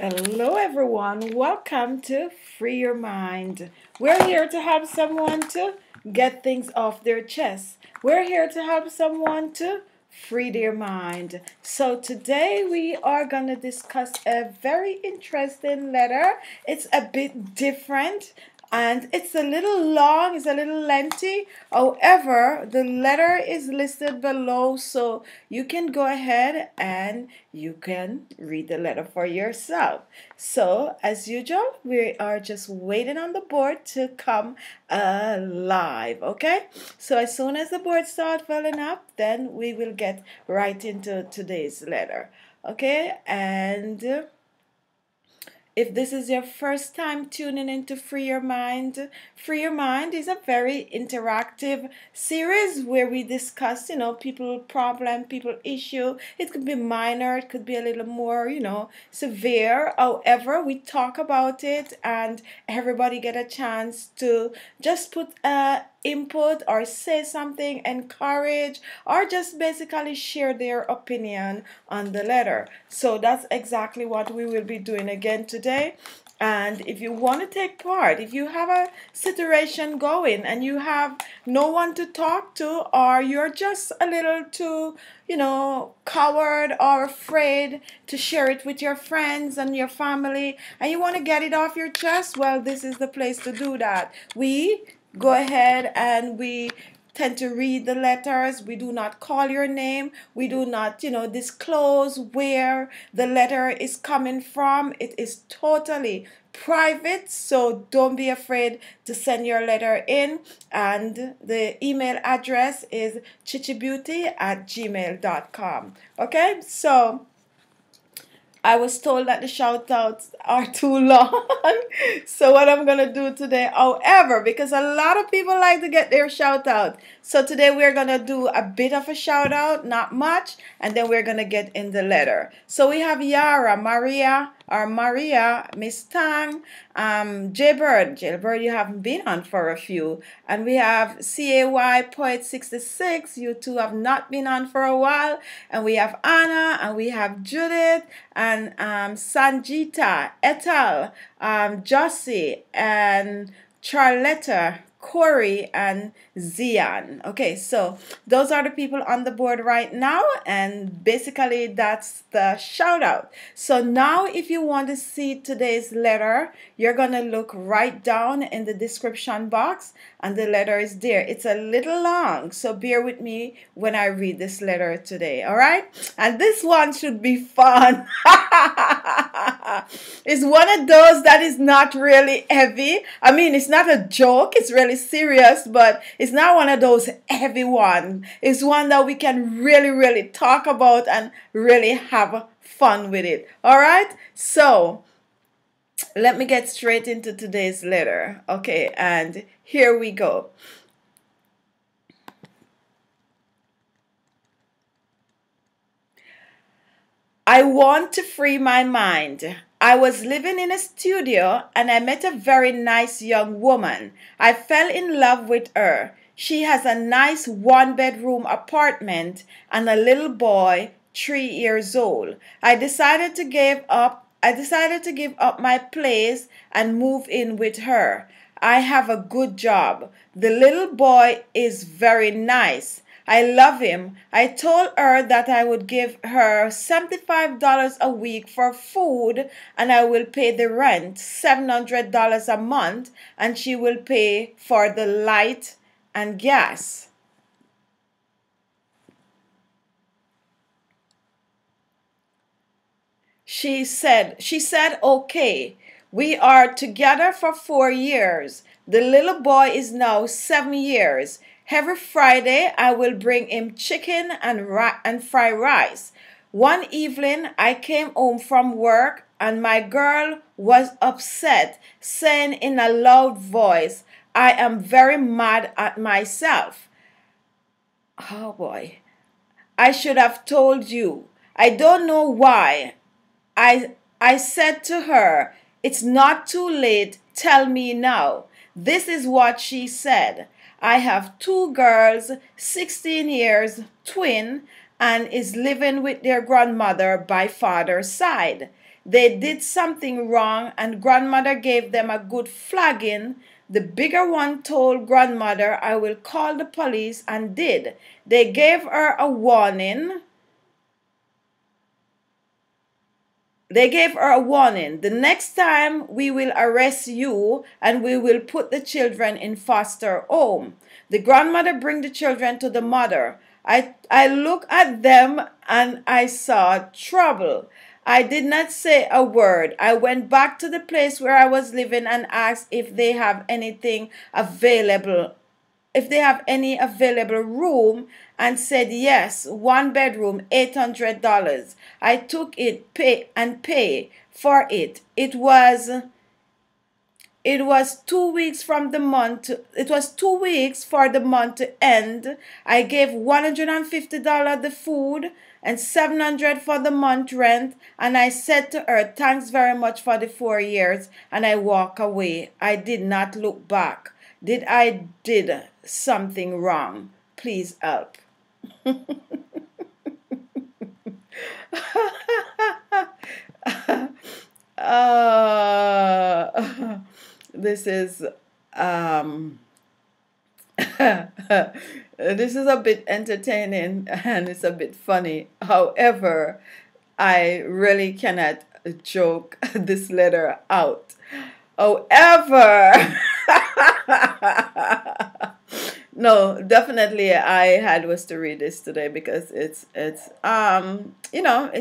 Hello, everyone. Welcome to Free Your Mind. We're here to help someone to get things off their chest. We're here to help someone to free their mind. So, today we are going to discuss a very interesting letter. It's a bit different and it's a little long, it's a little lengthy. However, the letter is listed below, so you can go ahead and you can read the letter for yourself. So, as usual, we are just waiting on the board to come alive, okay? So, as soon as the board starts filling up, then we will get right into today's letter, okay? And if this is your first time tuning in to Free Your Mind is a very interactive series where we discuss, people problem, people issue. It could be minor, it could be a little more, severe. However, we talk about it and everybody get a chance to just put input or say something, encourage, or just basically share their opinion on the letter. So that's exactly what we will be doing again today. And if you want to take part, if you have a situation going and you have no one to talk to, or you're just a little too, coward or afraid to share it with your friends and your family, and you want to get it off your chest, well, this is the place to do that. We go ahead and we tend to read the letters. We do not call your name. We do not, disclose where the letter is coming from. It is totally private, so don't be afraid to send your letter in. And the email address is chichibeauty@gmail.com. Okay, so I was told that the shout outs are too long. So what I'm going to do today, however, because a lot of people like to get their shout out. So today we're going to do a bit of a shout out, not much, and then we're going to get in the letter. So we have Yara, Maria, Miss Tang, Jaybird, you haven't been on for a few. And we have CAY Poet 66, you two have not been on for a while. And we have Anna, and we have Judith, and Sanjita, Etal, Josie, and Charletta, Corey, and Zian. Okay, so those are the people on the board right now, and basically that's the shout out. So now if you want to see today's letter, you're gonna look right down in the description box and the letter is there. It's a little long, so bear with me when I read this letter today, all right? And this one should be fun. It's one of those that is not really heavy. I mean, it's not a joke, it's really serious, but it's not one of those heavy ones. It's one that we can really, really talk about and really have fun with it. All right? So, let me get straight into today's letter. Okay, and here we go. I want to free my mind. I was living in a studio and I met a very nice young woman. I fell in love with her. She has a nice one-bedroom apartment and a little boy, 3 years old. I decided to give up my place and move in with her. I have a good job. The little boy is very nice. I love him. I told her that I would give her $75 a week for food and I will pay the rent, $700 a month, and she will pay for the light and gas. She said, okay. We are together for 4 years. The little boy is now 7 years. Every Friday, I will bring him chicken and fried rice. One evening, I came home from work and my girl was upset, saying in a loud voice, I am very mad at myself. Oh boy. I should have told you. I don't know why. I said to her, it's not too late. Tell me now. This is what she said. I have 2 girls, 16 years, twin, and is living with their grandmother by father's side. They did something wrong, and grandmother gave them a good flagging. The bigger one told grandmother, I will call the police, and did. They gave her a warning. They gave her a warning. The next time we will arrest you and we will put the children in foster home. The grandmother bring the children to the mother. I look at them and I saw trouble. I did not say a word. I went back to the place where I was living and asked if they have anything available, if they have any available room, and said yes, 1 bedroom, $800. I took it, pay for it. It was 2 weeks from the month. It was 2 weeks for the month to end. I gave $150 the food and $700 for the month rent. And I said to her, thanks very much for the 4 years. And I walk away. I did not look back. Did something wrong? Please help. This is this is a bit entertaining and it's a bit funny. However, I really cannot joke this letter out. However, no, definitely I had was to read this today because it's it's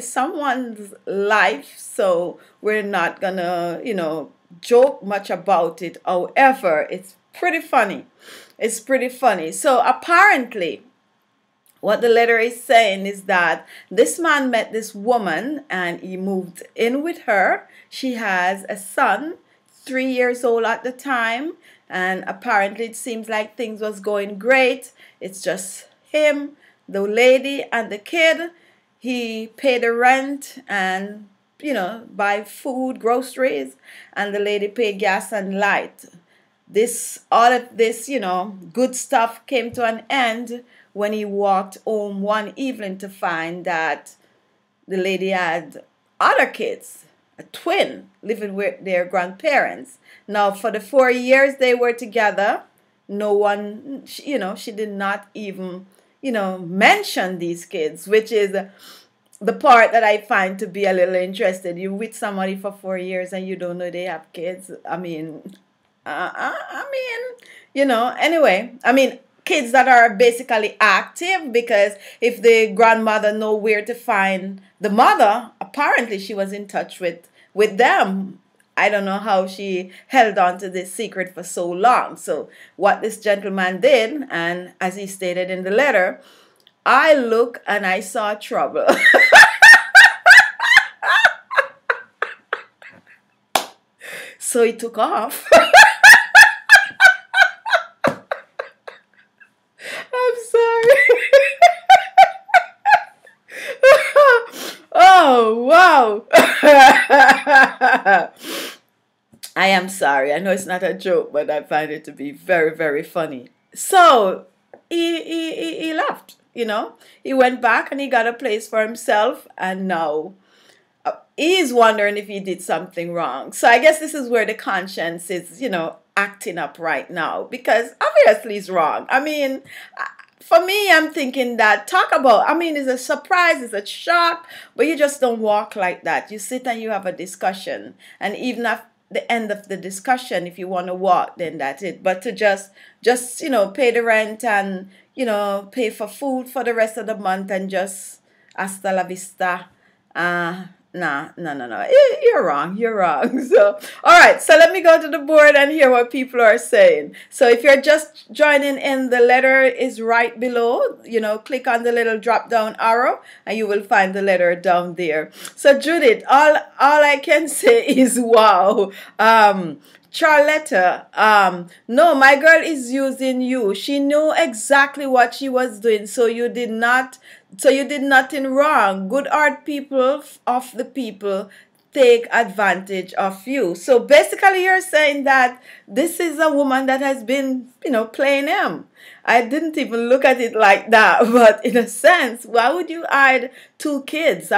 someone's life, so we're not gonna, joke much about it. However, it's pretty funny. It's pretty funny. So apparently what the letter is saying is that this man met this woman and he moved in with her. She has a son, 3 years old at the time, and apparently it seems like things was going great. It's just him, the lady, and the kid. He paid the rent and buy food, groceries, and the lady paid gas and light. All of this, good stuff came to an end when he walked home one evening to find that the lady had other kids, a twin, living with their grandparents. Now, for the 4 years they were together, no one, she did not even, mention these kids, which is the part that I find to be a little interesting. You're with somebody for 4 years and you don't know they have kids. Anyway, kids that are basically active, because if the grandmother know where to find the mother, apparently she was in touch with them. I don't know how she held on to this secret for so long. So what this gentleman did, and as he stated in the letter, I look and I saw trouble. So he took off. I'm sorry. Oh, wow. I am sorry. I know it's not a joke, but I find it to be very, very funny. So he left, He went back and he got a place for himself, and now he's wondering if he did something wrong. So I guess this is where the conscience is, acting up right now, because obviously it's wrong. For me, I'm thinking that it's a surprise, it's a shock, but you just don't walk like that. You sit and you have a discussion, and even at the end of the discussion, if you want to walk, then that's it. But to just pay the rent and pay for food for the rest of the month and just hasta la vista, no. You're wrong. So, all right. So let me go to the board and hear what people are saying. So if you're just joining in, the letter is right below. Click on the little drop down arrow and you will find the letter down there. So Judith, all I can say is wow. Charlotta, no, my girl is using you. She knew exactly what she was doing, so you did nothing wrong. Good heart people of the people take advantage of you. So basically you're saying that this is a woman that has been, playing him. I didn't even look at it like that, but in a sense, why would you hide 2 kids?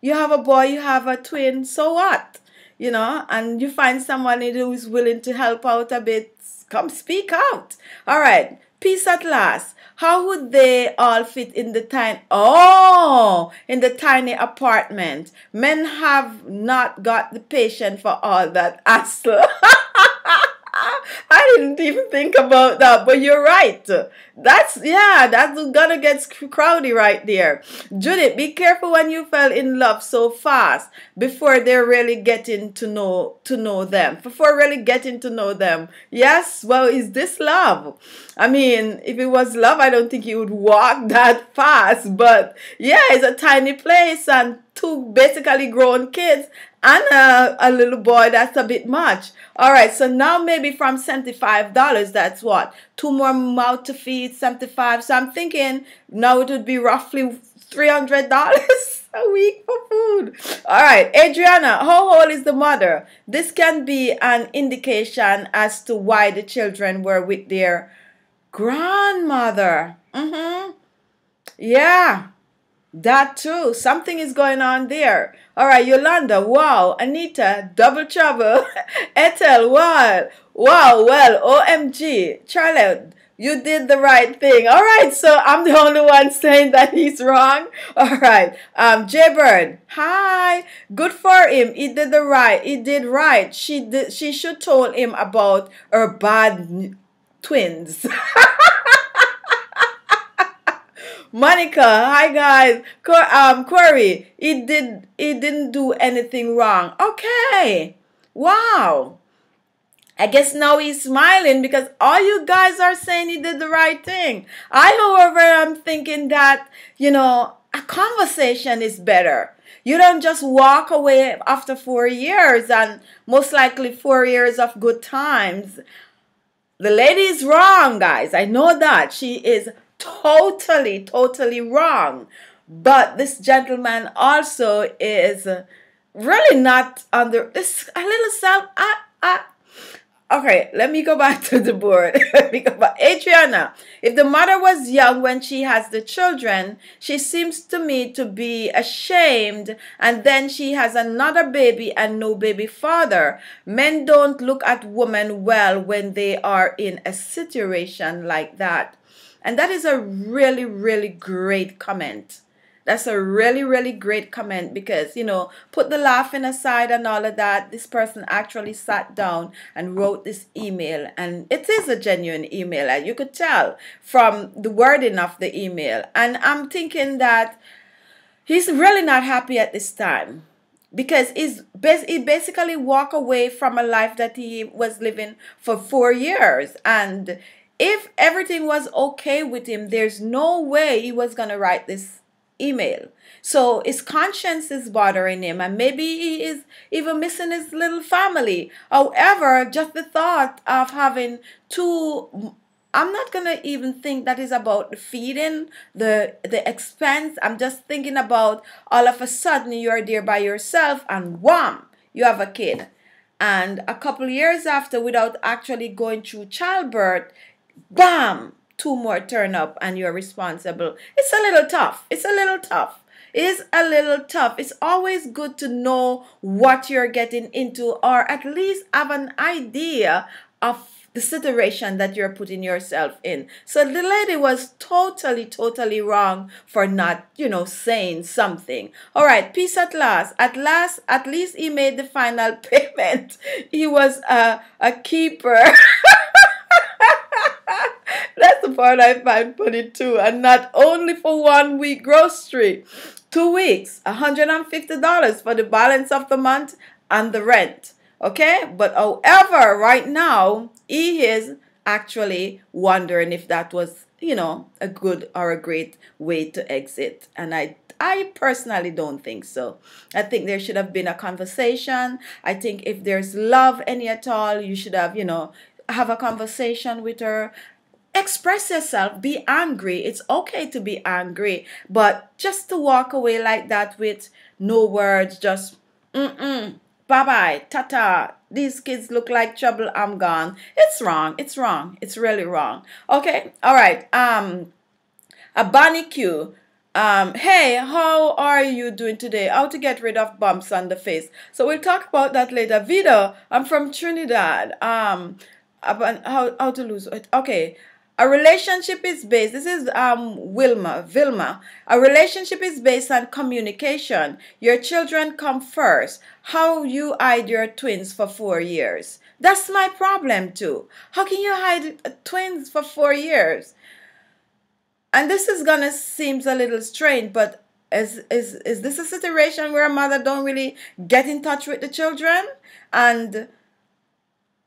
You have a boy, you have a twin, so what? You know, and you find someone who is willing to help out a bit, come speak out. All right. Peace at last. How would they all fit in the in the tiny apartment? Men have not got the patience for all that hassle. I didn't even think about that, but you're right. That's gonna get crowdy right there. Judith, be careful when you fell in love so fast before they're really getting to know them. Before really getting to know them. Yes, well, is this love? I mean, if it was love, I don't think you would walk that fast. But yeah, it's a tiny place and two basically grown kids and a little boy. That's a bit much. All right, so now maybe from $75, that's what? Two more mouth to feed, 75. So I'm thinking now it would be roughly $300 a week for food. All right, Adriana, how old is the mother? This can be an indication as to why the children were with their grandmother. Yeah. That too. Something is going on there. All right, Yolanda. Wow. Anita. Double trouble. Ethel. Wow. Wow. Well, OMG. Charlotte, you did the right thing. All right. So I'm the only one saying that he's wrong. All right. Jaybird. Hi. Good for him. He did the right. He did right. She should told him about her bad twins. Monica, hi guys. Corey, he didn't do anything wrong. Okay. Wow. I guess now he's smiling because all you guys are saying he did the right thing. However, am thinking that, a conversation is better. You don't just walk away after 4 years and most likely 4 years of good times. The lady is wrong, guys. I know that. She is totally wrong. But this gentleman also is really not under this a little self. Okay, let me go back to the board. Let me go back. Adriana, if the mother was young when she has the children, she seems to me to be ashamed, and then she has another baby and no baby father. Men don't look at women well when they are in a situation like that. And that is a really great comment. That's a really great comment because, put the laughing aside and all of that. This person actually sat down and wrote this email. And it is a genuine email. And you could tell from the wording of the email. And I'm thinking that he's really not happy at this time. Because he basically walked away from a life that he was living for 4 years. And if everything was okay with him, there's no way he was going to write this email. So his conscience is bothering him, and maybe he is even missing his little family. However, just the thought of having two, I'm not going to even think that is about the feeding, the expense. I'm just thinking about all of a sudden you're there by yourself and wham, you have a kid. And a couple years after, without actually going through childbirth, bam, 2 more turn up and you're responsible. It's a little tough. It is a little tough. It's always good to know what you're getting into, or at least have an idea of the situation that you're putting yourself in. So the lady was totally wrong for not, saying something. All right, peace at last. At least he made the final payment. He was a keeper. That's the part I find funny too. And not only for 1 week grocery, 2 weeks, $150 for the balance of the month and the rent. Okay? But however, right now, he is actually wondering if that was, a good or a great way to exit. And I personally don't think so. I think there should have been a conversation. I think if there's love any at all, you should have, have a conversation with her. Express yourself. Be angry. It's okay to be angry. But just to walk away like that with no words, just, bye-bye, ta-ta. These kids look like trouble. I'm gone. It's wrong. It's really wrong. Okay. All right. A Bonnie Q. Hey, how are you doing today? How to get rid of bumps on the face. So we'll talk about that later. Vida, I'm from Trinidad. About how to lose it. Okay. A relationship is based. This is Vilma. A relationship is based on communication. Your children come first. How you hide your twins for 4 years? That's my problem too. How can you hide twins for 4 years? And this is gonna seems a little strange, but is this a situation where a mother don't really get in touch with the children? And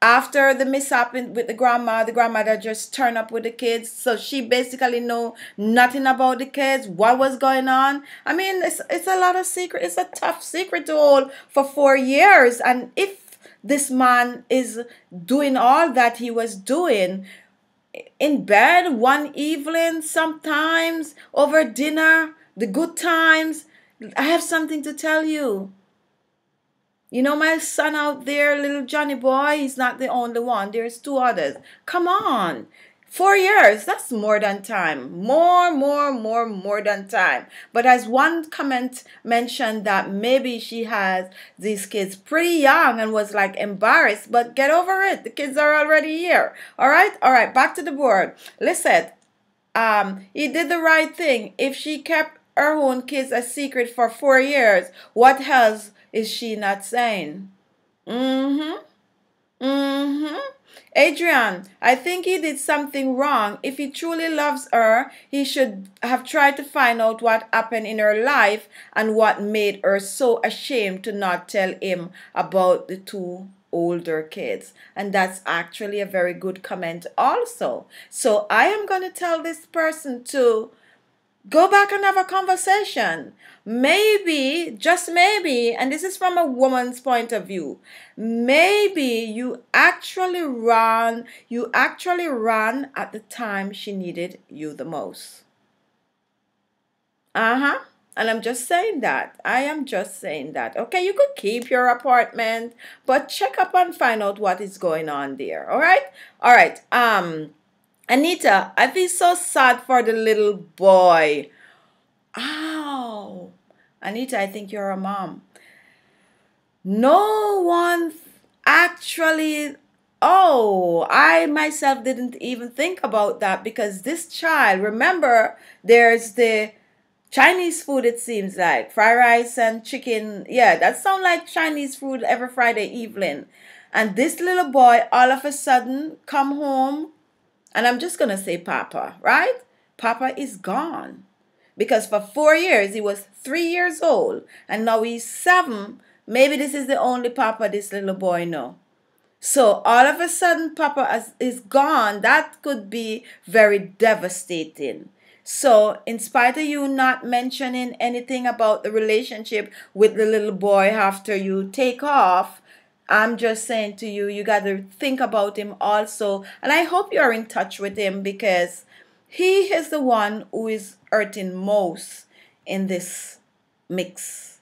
after the mishap with the grandmother just turn up with the kids, so she basically know nothing about the kids, what was going on. I mean, it's a lot of secret. It's a tough secret to hold for 4 years. And if this man is doing all that he was doing in bed one evening, sometimes over dinner, the good times, I have something to tell you. You know, my son out there, little Johnny boy, he's not the only one. There's two others. Come on. 4 years, that's more than time. More than time. But as one comment mentioned that maybe she has these kids pretty young and was like embarrassed, but get over it. The kids are already here. All right, back to the board. Listen, he did the right thing. If she kept her own kids a secret for 4 years, what else is she not saying? Mm-hmm. Mm-hmm. Adrian, I think he did something wrong. If he truly loves her, he should have tried to find out what happened in her life and what made her so ashamed to not tell him about the two older kids. And that's actually a very good comment also. So I am going to tell this person to go back and have a conversation. Maybe, just maybe, and this is from a woman's point of view, maybe you actually ran at the time she needed you the most. Uh-huh. And I'm just saying that. I am just saying that. Okay, you could keep your apartment, but check up and find out what is going on there. All right? All right. Anita, I feel so sad for the little boy. Ow. Anita, I think you're a mom. No one actually. Oh, I myself didn't even think about that because this child, remember, there's the Chinese food, it seems like fried rice and chicken. Yeah, that sounds like Chinese food every Friday evening. And this little boy all of a sudden come home, and I'm just going to say Papa, right? Papa is gone. Because for 4 years, he was 3 years old. And now he's 7. Maybe this is the only Papa this little boy know. So all of a sudden, Papa is gone. That could be very devastating. So in spite of you not mentioning anything about the relationship with the little boy after you take off, I'm just saying to you, you got to think about him also. And I hope you're in touch with him because he is the one who is hurting most in this mix.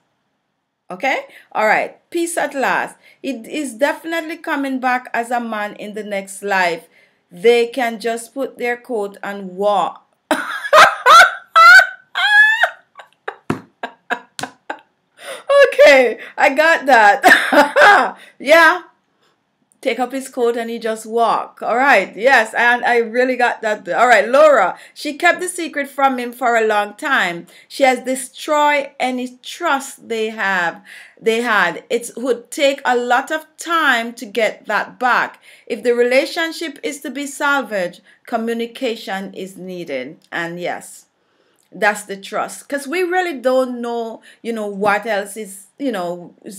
Okay? All right. Peace at last. It is definitely coming back as a man in the next life. They can just put their coat and walk. Okay, I got that. Yeah. Take up his coat and he just walk. All right. Yes, and I really got that. All right, Laura. She kept the secret from him for a long time. She has destroyed any trust they had. It would take a lot of time to get that back. If the relationship is to be salvaged, communication is needed. And yes, that's the trust, because we really don't know, what else is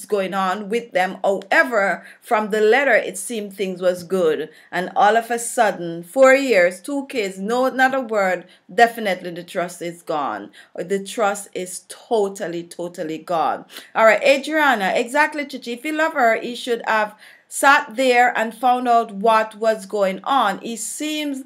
going on with them. However, from the letter, it seemed things was good, and all of a sudden, 4 years, 2 kids, no, not a word. Definitely, the trust is gone. The trust is totally gone. All right, Adriana, exactly, Chichi. If you love her, he should have sat there and found out what was going on. He seems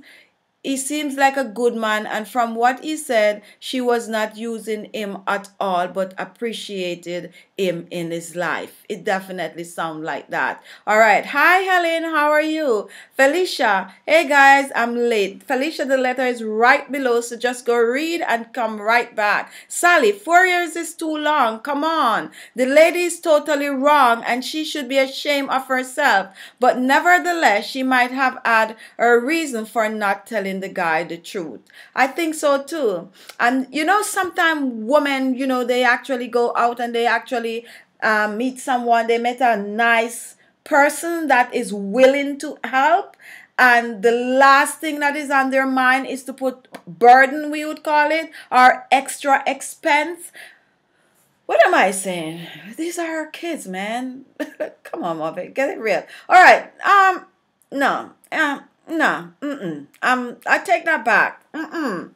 he seems like a good man, and from what he said, she was not using him at all, but appreciated him in his life. It definitely sounds like that. All right. Hi, Helen. How are you? Felicia. Hey, guys. I'm late. Felicia, the letter is right below, so just go read and come right back. Sally, 4 years is too long. Come on. The lady is totally wrong, and she should be ashamed of herself. But nevertheless, she might have had a reason for not telling the guy the truth. I think so too. And sometimes women, they actually go out and they actually meet someone. They met a nice person that is willing to help. And the last thing that is on their mind is to put burden, we would call it, or extra expense. What am I saying? These are our kids, man. Come on, Muppet, get it real. All right. No. No. I take that back. No.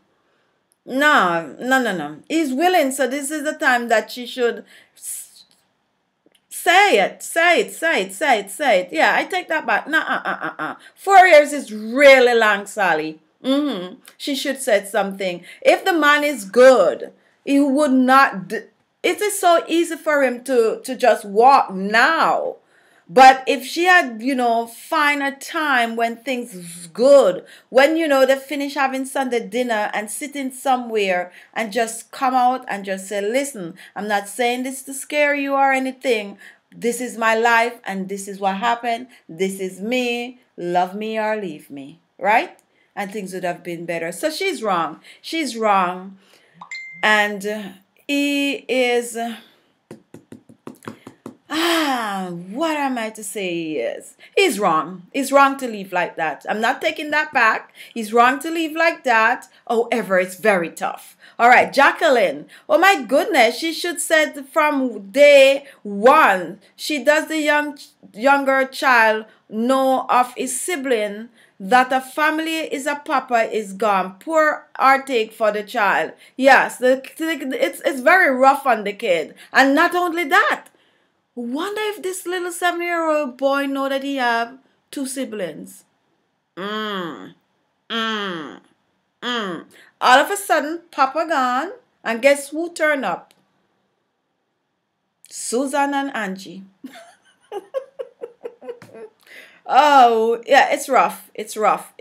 No. He's willing, so this is the time that she should say it. Say it. Yeah, I take that back. No. 4 years is really long, Sally. She should said something. If the man is good, he would not. It is so easy for him to just walk now. But if she had, find a time when things is good, when, they finish having Sunday dinner and sitting somewhere and just come out and just say, listen, I'm not saying this to scare you or anything. This is my life and this is what happened. This is me. Love me or leave me. Right? And things would have been better. So she's wrong. She's wrong. And he is... what am I to say he is? He's wrong. He's wrong to leave like that. I'm not taking that back. He's wrong to leave like that. However, it's very tough. All right, Jacqueline. Oh my goodness, she should said from day one. She does the younger child know of his sibling that a family is a papa is gone. Poor heartache for the child. Yes, it's very rough on the kid. And not only that, wonder if this little 7-year-old boy know that he have 2 siblings. All of a sudden, Papa gone, and guess who turned up? Susan and Angie. Oh, yeah, it's rough. It's rough.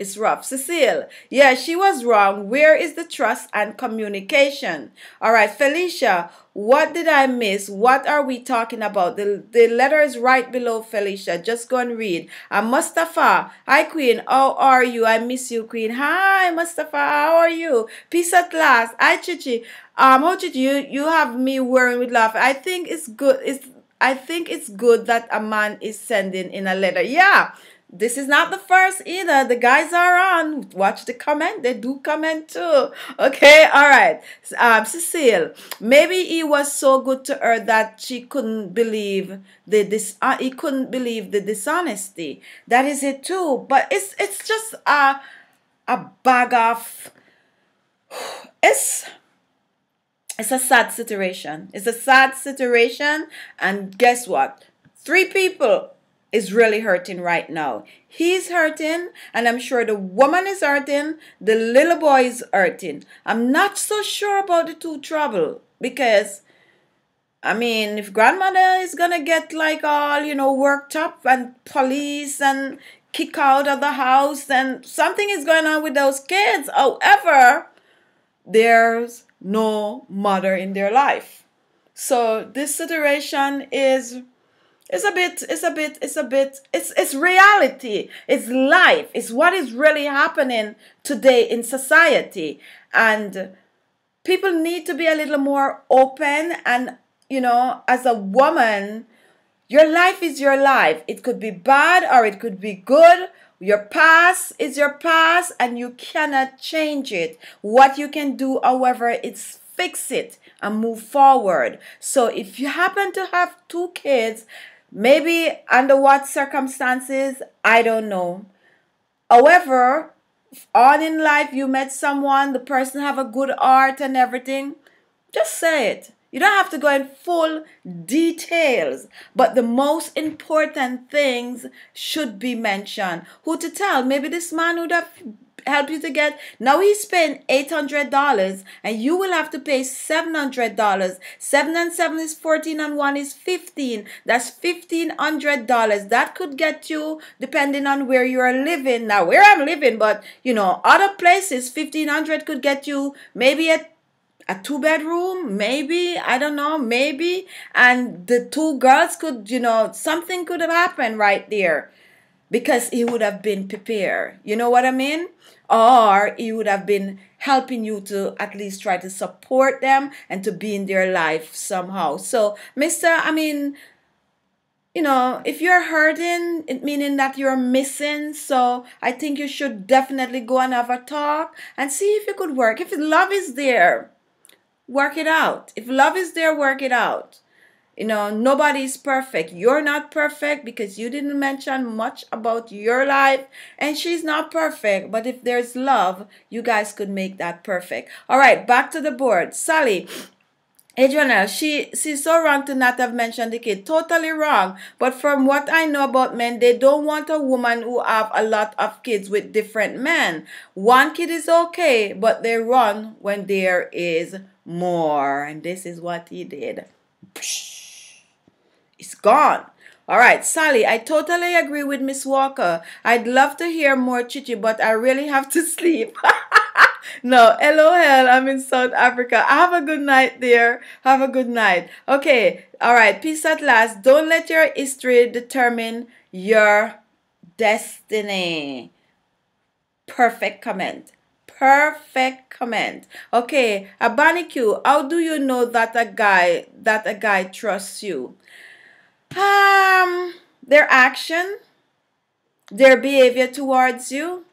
Cecile, yeah, she was wrong. Where is the trust and communication? All right, Felicia, what did I miss? What are we talking about? The letter is right below, Felicia. Just go and read. Mustafa, hi, Queen. How are you? I miss you, Queen. Hi, Mustafa. How are you? Peace at last. Hi, Chichi. Chichi, you have me worrying with laughter. I think it's good. I think it's good that a man is sending in a letter. Yeah, this is not the first either. The guys are on. Watch the comment. They do comment too. Okay, all right. Cecile, maybe he was so good to her that she couldn't believe he couldn't believe the dishonesty. That is it too. But it's just a bag of. It's a sad situation. It's a sad situation. And guess what? 3 people is really hurting right now. He's hurting, and I'm sure the woman is hurting. The little boy is hurting. I'm not so sure about the 2 trouble because, if grandmother is going to get like all, worked up and police and kick out of the house, then something is going on with those kids. However, there's no mother in their life. So this situation is it's reality. It's life. It's what is really happening today in society. And people need to be a little more open. And, as a woman, your life is your life. It could be bad or it could be good. Your past is your past and you cannot change it. What you can do, however, is fix it and move forward. So if you happen to have 2 kids, maybe under what circumstances, I don't know. However, on in life you met someone, the person have a good heart and everything, just say it. You don't have to go in full details, but the most important things should be mentioned. Who to tell? Maybe this man would have help you to get. Now he spent $800, and you will have to pay $700. 7 and 7 is 14, and 1 is 15. That's $1,500. That could get you, depending on where you are living. Now, where I'm living, but other places, 1,500 could get you maybe a 2-bedroom, maybe, I don't know, maybe, and the 2 girls could, something could have happened right there, because he would have been prepared. You know what I mean? Or he would have been helping you to at least try to support them and to be in their life somehow. So, if you're hurting, it meaning that you're missing. So I think you should definitely go and have a talk and see if it could work. If love is there, work it out. If love is there, work it out. Nobody's perfect. You're not perfect because you didn't mention much about your life, and she's not perfect. But if there's love, you guys could make that perfect. All right, back to the board. Sally. Adriana, she's so wrong to not have mentioned the kid. Totally wrong. But from what I know about men, they don't want a woman who have a lot of kids with different men. 1 kid is okay, but they run when there is more. And this is what he did. It's gone. All right, Sally, I totally agree with Miss Walker. I'd love to hear more Khichi, but I really have to sleep. No, LOL, I'm in South Africa. Have a good night there. Have a good night. Okay, all right, peace at last. Don't let your history determine your destiny. Perfect comment. Perfect comment. Okay, Abani Q, how do you know that a guy trusts you? Their action, their behavior towards you.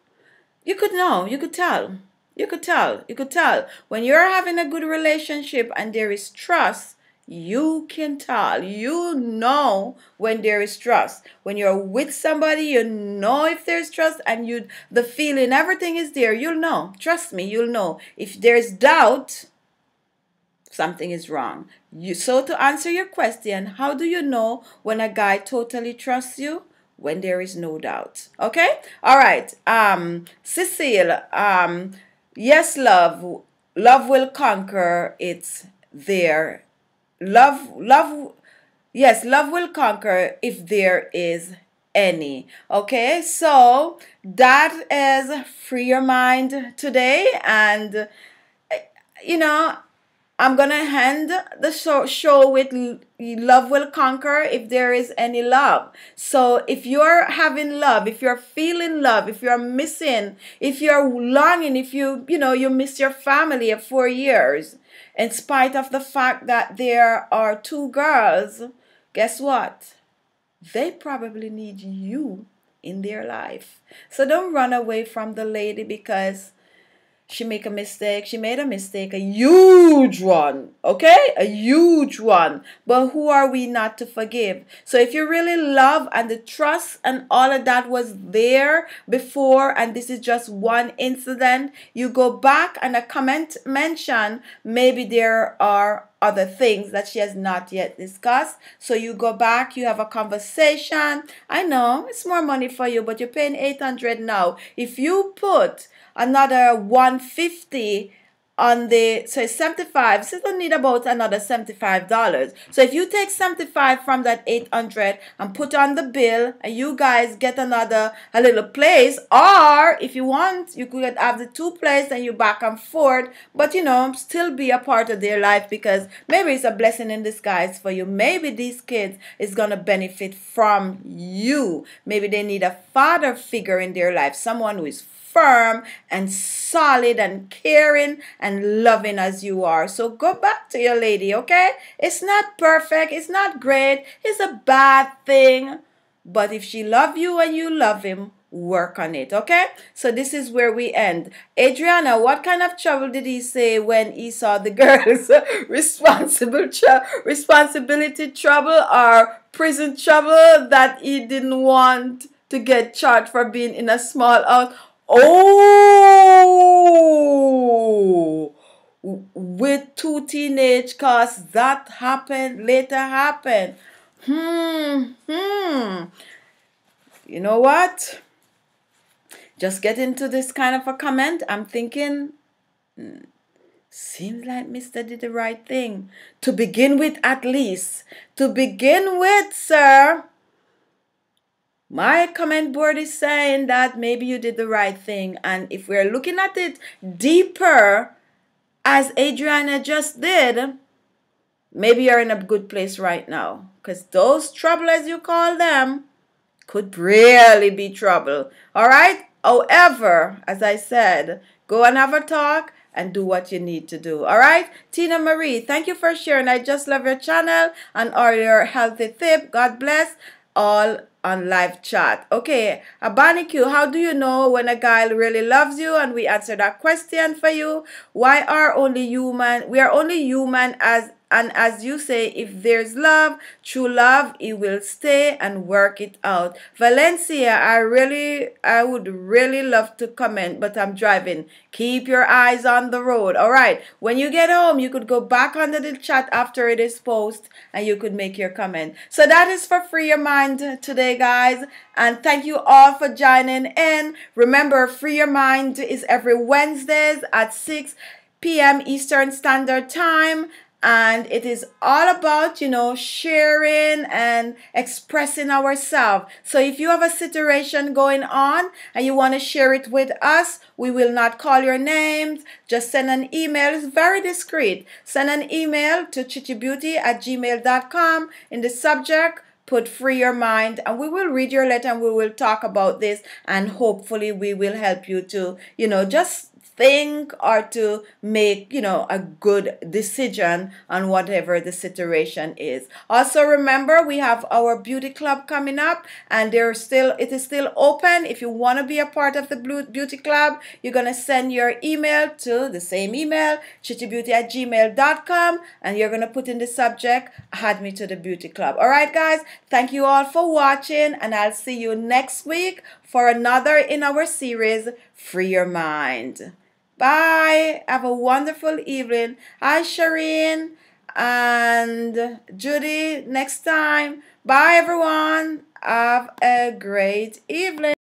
You could know. You could tell. You could tell. You could tell. When you're having a good relationship and there is trust, you can tell. You know when there is trust. When you're with somebody, you know if there's trust, and the feeling, everything is there. You'll know. Trust me, you'll know. If there's doubt, something is wrong. So to answer your question, how do you know when a guy totally trusts you? When there is no doubt. Okay? All right. Cecile, yes, love will conquer. It's there. Yes, love will conquer if there is any. Okay? So that is Free Your Mind today, and I'm going to end the show with love will conquer if there is any love. So if you're having love, if you're feeling love, if you're missing, if you're longing, if you miss your family of 4 years, in spite of the fact that there are 2 girls, guess what? They probably need you in their life. So don't run away from the lady because she made a mistake, a huge one, okay? A huge one. But who are we not to forgive? So if you really love and the trust and all of that was there before, and this is just one incident, you go back and a comment mention, maybe there are other things that she has not yet discussed. So you go back, you have a conversation. I know it's more money for you, but you're paying $800 now. If you put another $150 on so it's 75, so you don't need about another $75. So if you take 75 from that 800 and put on the bill, and you guys get a little place, or if you want, you could have the 2 places and you back and forth, but still be a part of their life, because maybe it's a blessing in disguise for you. Maybe these kids is gonna benefit from you. Maybe they need a father figure in their life, someone who is firm and solid and caring and loving as you are. So go back to your lady, okay? It's not perfect. It's not great. It's a bad thing. But if she loves you and you love him, work on it, okay? So this is where we end. Adriana, what kind of trouble did he say when he saw the girls? Responsibility trouble or prison trouble that he didn't want to get charged for being in a small house? Oh, with 2 teenage cars, that later happened. You know what? just get into this kind of a comment. I'm thinking, seems like Mr. did the right thing. To begin with, at least. To begin with, sir. My comment board is saying that maybe you did the right thing. And if we're looking at it deeper, as Adriana just did, maybe you're in a good place right now. Because those trouble, as you call them, could really be trouble. All right? However, as I said, go and have a talk and do what you need to do. All right? Tina Marie, thank you for sharing. I just love your channel and all your healthy tip. God bless. All on live chat. Okay, Abani Q, how do you know when a guy really loves you? And we answer that question for you. Why are only human? We are only human as you say, if there's love, true love, it will stay and work it out. Valencia, I would really love to comment, but I'm driving. Keep your eyes on the road. All right. When you get home, you could go back under the chat after it is posted and you could make your comment. So that is for Free Your Mind today, guys. And thank you all for joining in. Remember, Free Your Mind is every Wednesdays at 6 p.m. Eastern Standard Time. And it is all about, sharing and expressing ourselves. So if you have a situation going on and you want to share it with us, we will not call your names. Just send an email. It's very discreet. Send an email to chichibeauty@gmail.com. In the subject, put Free Your Mind, and we will read your letter and we will talk about this. And hopefully we will help you to, just think or to make, a good decision on whatever the situation is. Also remember, we have our beauty club coming up, and it is still open. If you want to be a part of the beauty club, you're going to send your email to the same email, chichibeauty@gmail.com, and you're going to put in the subject, add me to the beauty club. All right, guys, thank you all for watching, and I'll see you next week for another in our series, Free Your Mind. Bye. Have a wonderful evening. Hi, Shireen and Judy. Next time. Bye, everyone. Have a great evening.